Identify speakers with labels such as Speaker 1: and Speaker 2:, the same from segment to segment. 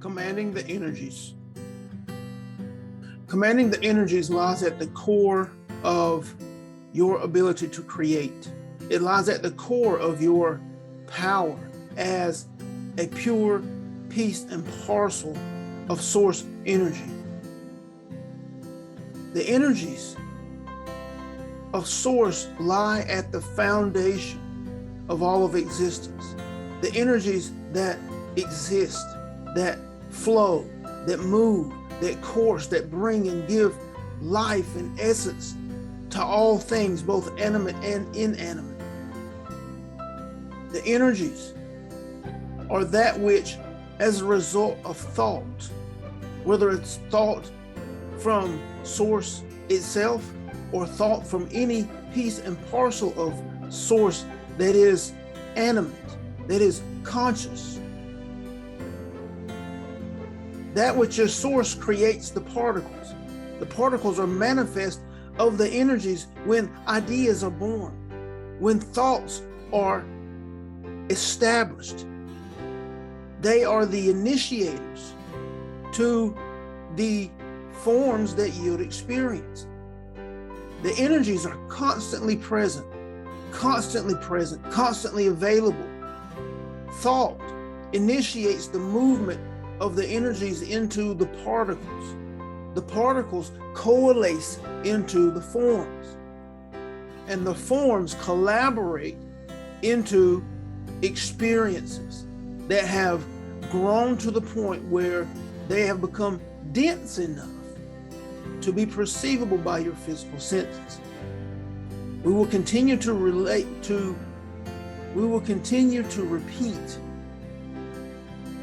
Speaker 1: Commanding the energies. Commanding the energies lies at the core of your ability to create. It lies at the core of your power as a pure piece and parcel of source energy. The energies of source lie at the foundation of all of existence. The energies that exist, that flow, that move, that course, that bring and give life and essence to all things, both animate and inanimate. The energies are that which, as a result of thought, whether it's thought from source itself or thought from any piece and parcel of source that is animate, that is conscious, that which is source creates the particles. The particles are manifest of the energies when ideas are born, when thoughts are established. They are the initiators to the forms that yield experience. The energies are constantly present, constantly available. Thought initiates the movement of the energies into the particles. The particles coalesce into the forms, and the forms collaborate into experiences that have grown to the point where they have become dense enough to be perceivable by your physical senses. We will continue to repeat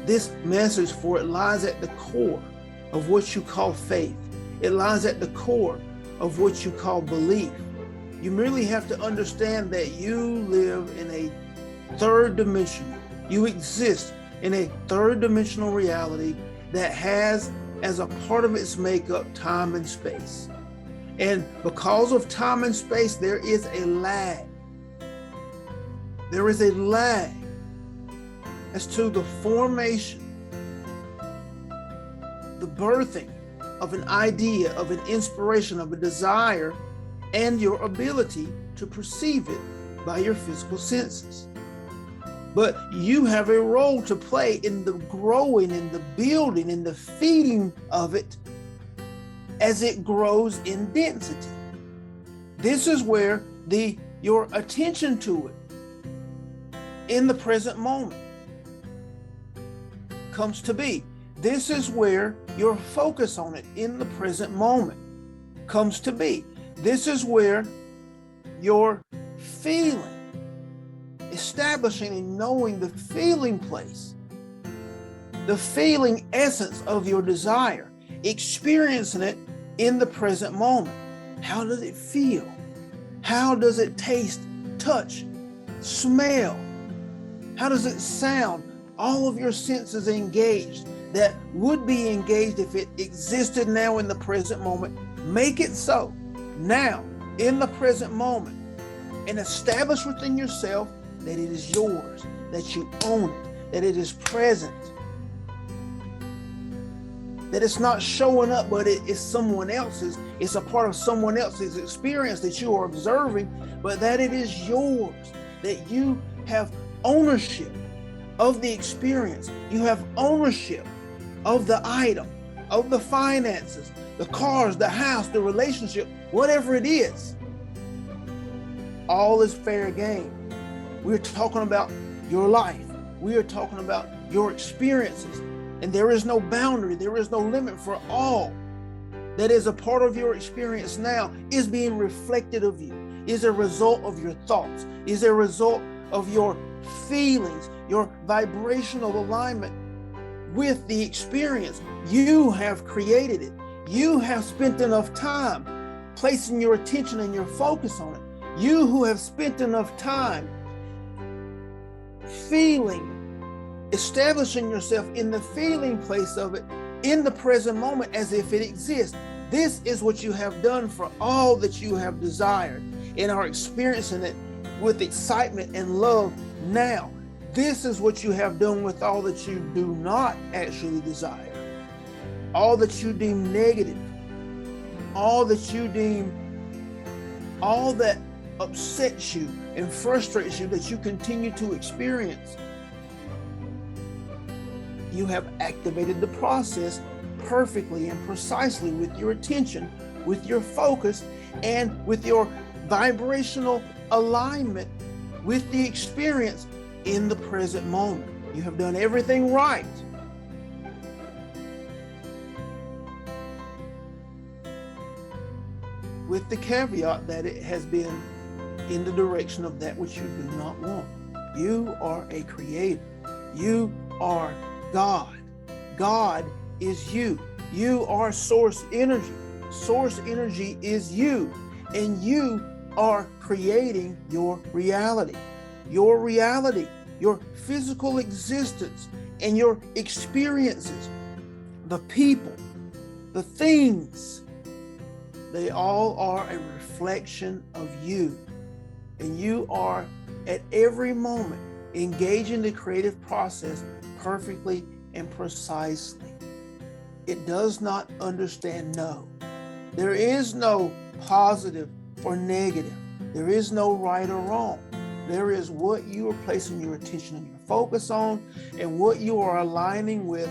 Speaker 1: this message, for it lies at the core of what you call faith. It lies at the core of what you call belief. You merely have to understand that you live in a third dimension. You exist in a third dimensional reality that has as a part of its makeup time and space. And because of time and space, there is a lag. There is a lag as to the formation, the birthing of an idea, of an inspiration, of a desire, and your ability to perceive it by your physical senses. But you have a role to play in the growing, in the building, in the feeding of it as it grows in density. This is where your attention to it in the present moment comes to be. This is where your focus on it in the present moment comes to be. This is where your feeling, establishing and knowing the feeling place, the feeling essence of your desire, experiencing it in the present moment. How does it feel? How does it taste, touch, smell? How does it sound? All of your senses engaged that would be engaged if it existed now in the present moment. Make it so now in the present moment, and establish within yourself that it is yours, that you own it, that it is present, that it's not showing up, but it is someone else's. It's a part of someone else's experience that you are observing, but that it is yours, that you have ownership of the experience. You have ownership of the item, of the finances, the cars, the house, the relationship, whatever it is. All is fair game. We're talking about your life. We are talking about your experiences. And there is no boundary, there is no limit, for all that is a part of your experience now is being reflected of you, is a result of your thoughts, is a result of your feelings, your vibrational alignment with the experience. You have created it. You have spent enough time placing your attention and your focus on it. You who have spent enough time feeling, establishing yourself in the feeling place of it in the present moment as if it exists. This is what you have done for all that you have desired and are experiencing it with excitement and love now. This is what you have done with all that you do not actually desire, all that you deem negative, all that upsets you and frustrates you, that you continue to experience. You have activated the process perfectly and precisely with your attention, with your focus, and with your vibrational alignment with the experience in the present moment. You have done everything right. With the caveat that it has been in the direction of that which you do not want. You are a creator. You are God. God is you. You are source energy. Source energy is you. And you are creating your reality. Your reality, your physical existence, and your experiences, the people, the things, they all are a reflection of you. And you are at every moment engaging the creative process perfectly and precisely. It does not understand no. There is no positive or negative. There is no right or wrong. There is what you are placing your attention and your focus on, and what you are aligning with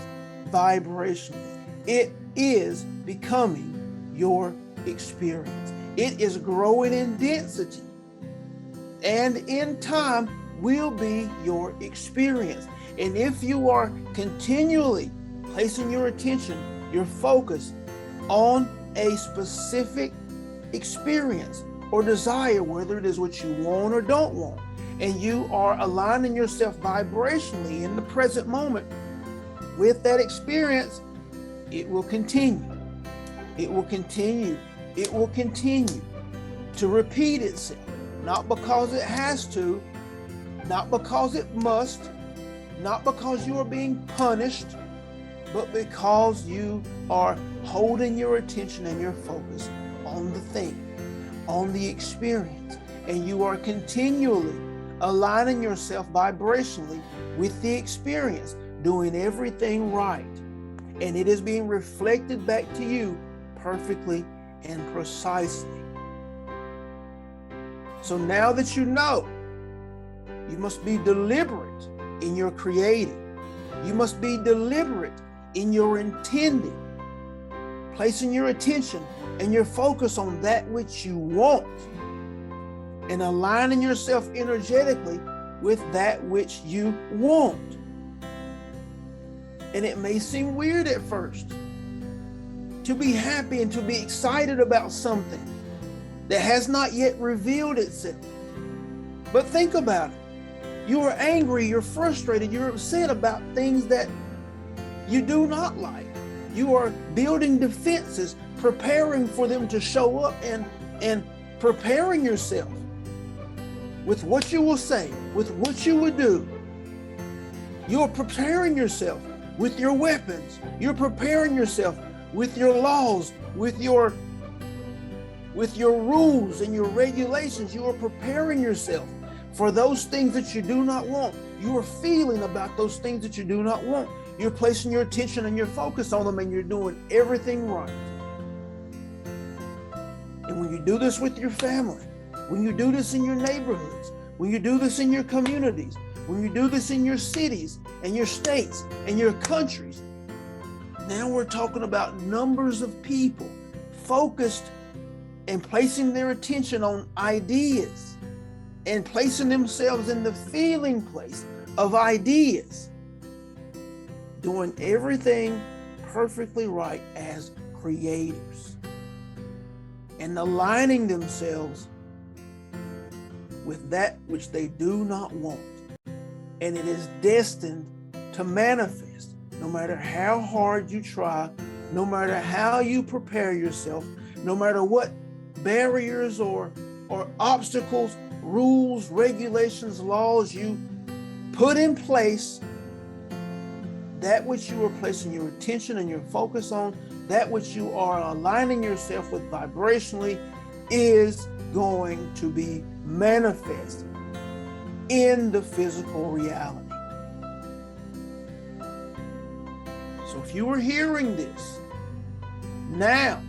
Speaker 1: vibrationally. It is becoming your experience. It is growing in density, and in time will be your experience. And if you are continually placing your attention, your focus on a specific experience or desire, whether it is what you want or don't want, and you are aligning yourself vibrationally in the present moment with that experience, it will continue. It will continue. It will continue to repeat itself, not because it has to, not because it must, not because you are being punished, but because you are holding your attention and your focus on the thing, on the experience, and you are continually aligning yourself vibrationally with the experience, doing everything right, and it is being reflected back to you perfectly and precisely. So now that you know, you must be deliberate in your creating. You must be deliberate in your intending, placing your attention and your focus on that which you want, and aligning yourself energetically with that which you want. And it may seem weird at first to be happy and to be excited about something that has not yet revealed itself. But think about it. You are angry, you're frustrated, you're upset about things that you do not like. You are building defenses, preparing for them to show up, and preparing yourself with what you will say, with what you will do. You're preparing yourself with your weapons. You're preparing yourself with your laws, with your rules and your regulations. You are preparing yourself for those things that you do not want. You are feeling about those things that you do not want. You're placing your attention and your focus on them, and you're doing everything right. And when you do this with your family, when you do this in your neighborhoods, when you do this in your communities, when you do this in your cities and your states and your countries, now we're talking about numbers of people focused and placing their attention on ideas and placing themselves in the feeling place of ideas, doing everything perfectly right as creators, and aligning themselves with that which they do not want. And it is destined to manifest, no matter how hard you try, no matter how you prepare yourself, no matter what barriers or obstacles, rules, regulations, laws you put in place. That which you are placing your attention and your focus on, that which you are aligning yourself with vibrationally, is going to be manifest in the physical reality. So if you are hearing this, now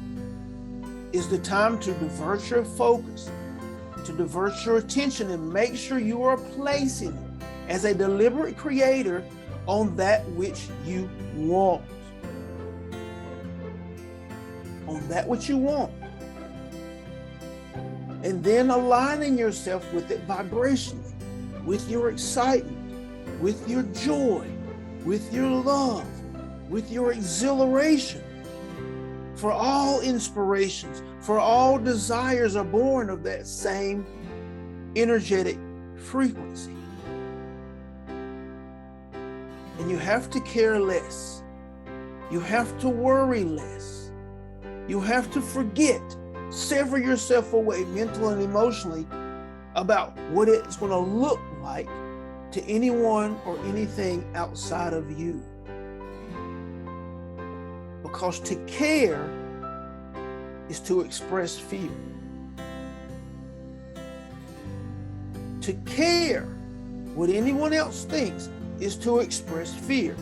Speaker 1: is the time to divert your focus, to divert your attention, and make sure you are placing it as a deliberate creator on that which you want. On that which you want. And then aligning yourself with it vibrationally, with your excitement, with your joy, with your love, with your exhilaration. For all inspirations, for all desires are born of that same energetic frequency. And you have to care less. You have to worry less. You have to forget, sever yourself away mentally and emotionally about what it's going to look like to anyone or anything outside of you. Because to care is to express fear. To care what anyone else thinks is to express fear.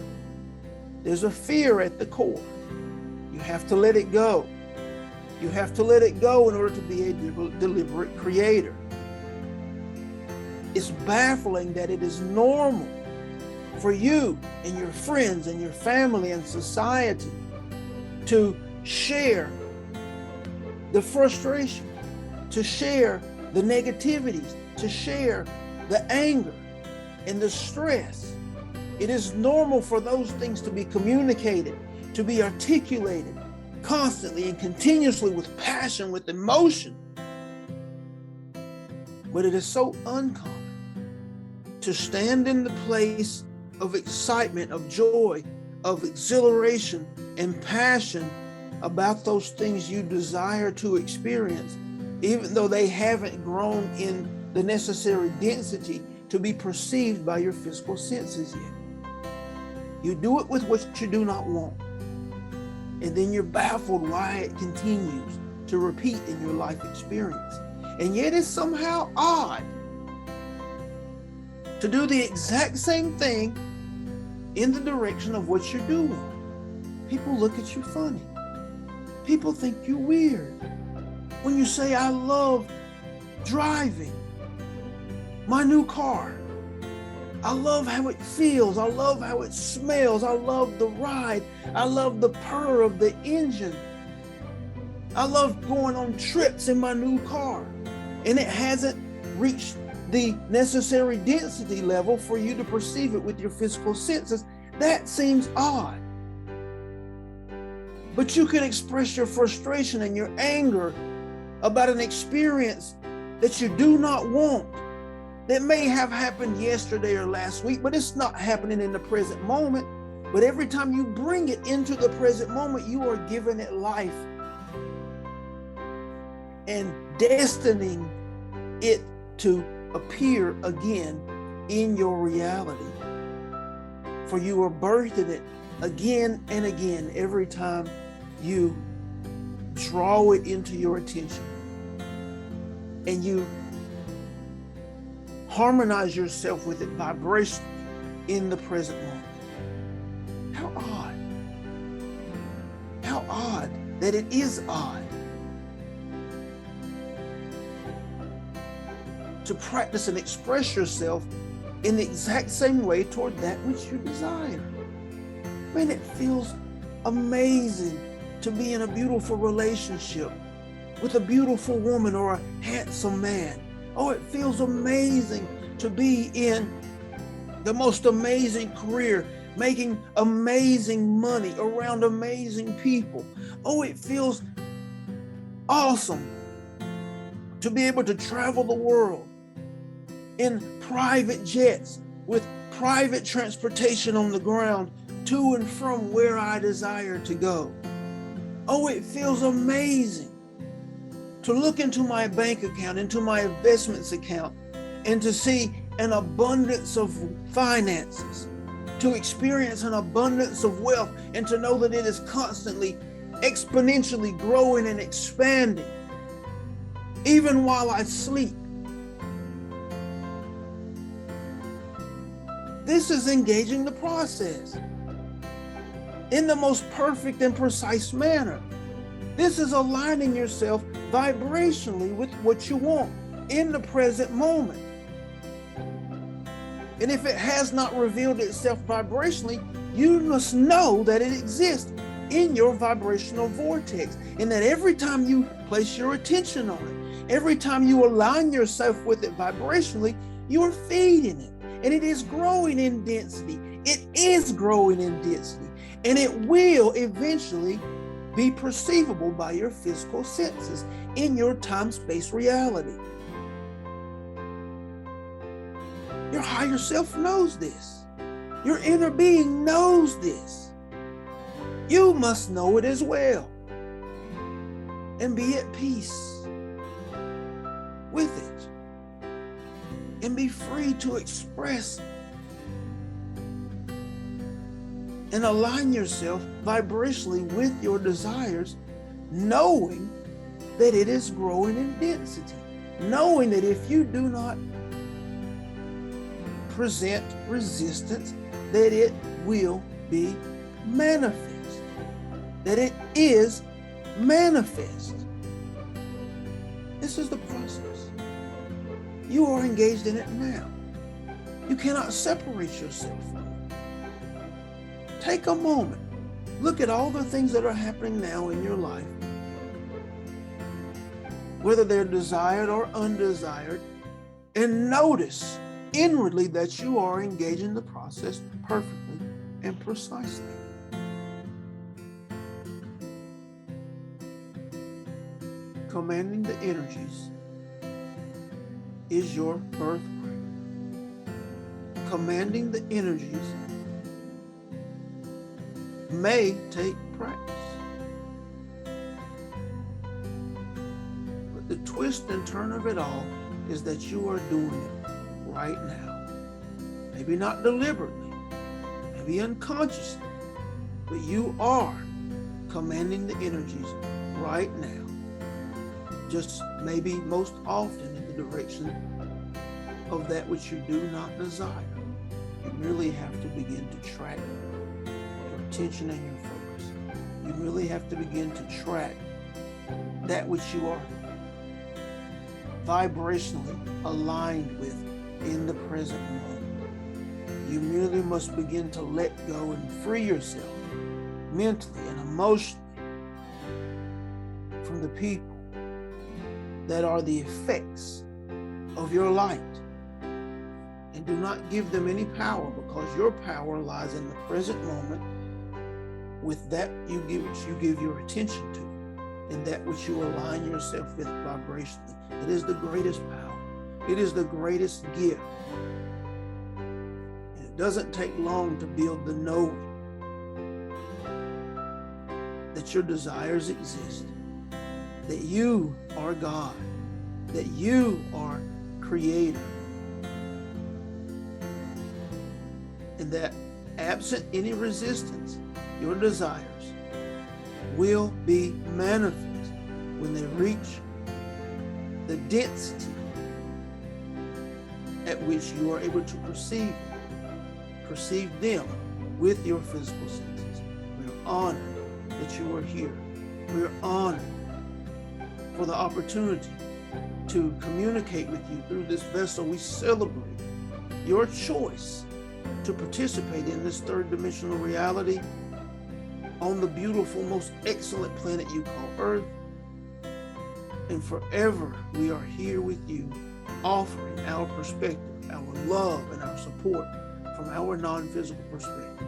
Speaker 1: There's a fear at the core. You have to let it go. You have to let it go in order to be a deliberate creator. It's baffling that it is normal for you and your friends and your family and society to share the frustration, to share the negativities, to share the anger and the stress. It is normal for those things to be communicated, to be articulated constantly and continuously with passion, with emotion. But it is so uncommon to stand in the place of excitement, of joy, of exhilaration and passion about those things you desire to experience, even though they haven't grown in the necessary density to be perceived by your physical senses yet. You do it with what you do not want, and then you're baffled why it continues to repeat in your life experience. And yet it's somehow odd to do the exact same thing in the direction of what you're doing. People look at you funny. People think you're weird. When you say, I love driving my new car. I love how it feels. I love how it smells. I love the ride. I love the purr of the engine. I love going on trips in my new car. And it hasn't reached the necessary density level for you to perceive it with your physical senses. That seems odd. But you can express your frustration and your anger about an experience that you do not want, that may have happened yesterday or last week, but it's not happening in the present moment. But every time you bring it into the present moment, you are giving it life and destining it to appear again in your reality. For you are birthing it again and again every time you draw it into your attention and you harmonize yourself with it vibrationally in the present moment. How odd. How odd that it is odd to practice and express yourself in the exact same way toward that which you desire. Man, it feels amazing to be in a beautiful relationship with a beautiful woman or a handsome man. Oh, it feels amazing to be in the most amazing career, making amazing money around amazing people. Oh, it feels awesome to be able to travel the world in private jets with private transportation on the ground to and from where I desire to go. Oh, it feels amazing to look into my bank account, into my investments account, and to see an abundance of finances, to experience an abundance of wealth, and to know that it is constantly, exponentially growing and expanding, even while I sleep. This is engaging the process. in the most perfect and precise manner. This is aligning yourself vibrationally with what you want in the present moment. And if it has not revealed itself vibrationally, you must know that it exists in your vibrational vortex, and that every time you place your attention on it, every time you align yourself with it vibrationally, you are feeding it, and it is growing in density. It is growing in density, and it will eventually be perceivable by your physical senses in your time-space reality. Your higher self knows this. Your inner being knows this. You must know it as well and be at peace with it and be free to express and align yourself vibrationally with your desires, knowing that it is growing in density, knowing that if you do not present resistance, that it will be manifest, that it is manifest. This is the process. You are engaged in it now. You cannot separate yourself from it. Take a moment. Look at all the things that are happening now in your life, whether they're desired or undesired, and notice inwardly that you are engaging the process perfectly and precisely. Commanding the energies is your birthright. Commanding the energies may take practice. But the twist and turn of it all is that you are doing it right now. Maybe not deliberately, maybe unconsciously, but you are commanding the energies right now. Just maybe most often in the direction of that which you do not desire. You really have to begin to track your attention and your focus. You really have to begin to track that which you are vibrationally aligned with in the present moment. You merely must begin to let go and free yourself mentally and emotionally from the people that are the effects of your light, and do not give them any power, because your power lies in the present moment with that you give your attention to, and that which you align yourself with vibrationally. It is the greatest power. It is the greatest gift. And it doesn't take long to build the knowing that your desires exist, that you are God, that you are Creator, and that absent any resistance, your desires will be manifest when they reach the density at which you are able to perceive them with your physical senses. We are honored that you are here. We are honored for the opportunity to communicate with you through this vessel. We celebrate your choice to participate in this third dimensional reality on the beautiful, most excellent planet you call Earth. And forever we are here with you, offering our perspective, our love, and our support from our non-physical perspective.